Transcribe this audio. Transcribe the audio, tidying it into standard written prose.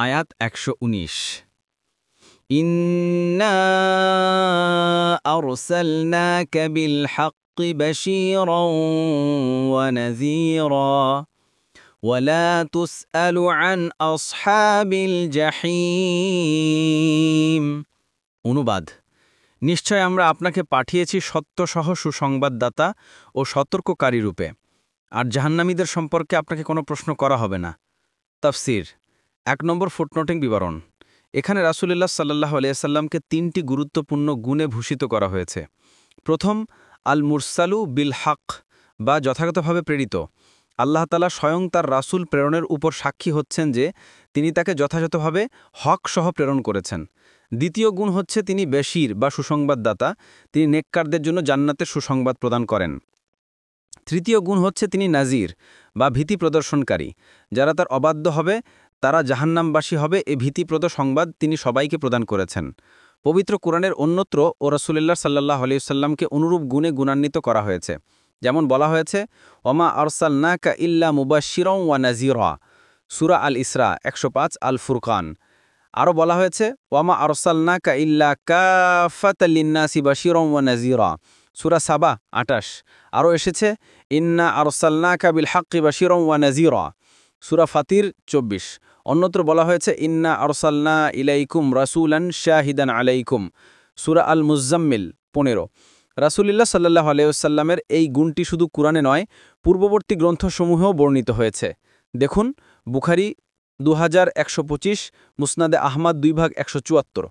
আয়াত ১১৯ ইন্না আরসালনাকা বিল হাক্কি বাশীরাও ওয়া নাযীরা ওয়ালা তুসআলু আন আসহাবিল জাহিম। অনুবাদ: নিশ্চয় আমরা আপনাকে পাঠিয়েছি সত্যসহ সুসংবাদদাতা ও সতর্ককারী রূপে, আর জাহান্নামীদের সম্পর্কে আপনাকে কোনো প্রশ্ন করা হবে না। তাফসির ১ নম্বর ফুটনোটিং বিবরণ। এখানে রাসূলুল্লাহ সাল্লাল্লাহু আলাইহি সাল্লামকে ৩টি গুরুত্বপূর্ণ গুণে ভূষিত করা হয়েছে। প্রথম, আল মুরসালু বিল হক, বা যথাযথভাবে প্রেরিত। আল্লাহ তাআলা স্বয়ং তার রাসূল প্রেরণের উপর সাক্ষী হচ্ছেন যে তিনি তাকে যথাযথভাবে হক সহ প্রেরণ করেছেন। দ্বিতীয় গুণ হচ্ছে তিনি বেশির বা সুসংবাদদাতা, তিনি নেককারদের জন্য জান্নাতের সুসংবাদ প্রদান করেন। তৃতীয় গুণ হচ্ছে তিনি নাজির বা ভীতি প্রদর্শনকারী, যারা তার অবাধ্য হবে তারা জাহান্নামবাসী হবে, এ ভীতিপ্রদ সংবাদ তিনি সবাইকে প্রদান করেছেন। পবিত্র কোরআনের অন্যত্র ও রাসূলুল্লাহ সাল্লাল্লাহু আলাইহি ওয়াসাল্লামকে অনুরূপ গুণে গুণান্বিত করা হয়েছে। যেমন বলা হয়েছে, ওমা আরসালনাকা ইল্লা মুবাশশিরাও ওয়া নাযীরা, সূরা আল ইসরা ১০৫, আল ফুরকান। আরও বলা হয়েছে, ওমা আরসালনাকা ইল্লা কাফাতাল লিন্নাসি বাশীরাও ওয়া নাযীরা, সূরা সাবা ২৮। আরও এসেছে, ইন্না আরসালনাকা বিল হাক্কি বাশীরাও ওয়া নাযীরা, সূরা ফাতির ২৪। অন্যত্র বলা হয়েছে, ইন্না আরসালনা ইলাইকুম রাসূলান শাহিদান আলাইকুম, সূরা আল মুজাম্মিল ১৫। রাসূলুল্লাহ সাল্লাল্লাহু আলাইহি ওয়াসাল্লামের এই গুণটি শুধু কুরআনে নয়, পূর্ববর্তী গ্রন্থসমূহেও বর্ণিত হয়েছে। দেখুন, বুখারী ২১২৫, মুসনাদে আহমদ ২ ভাগ ১৭৪।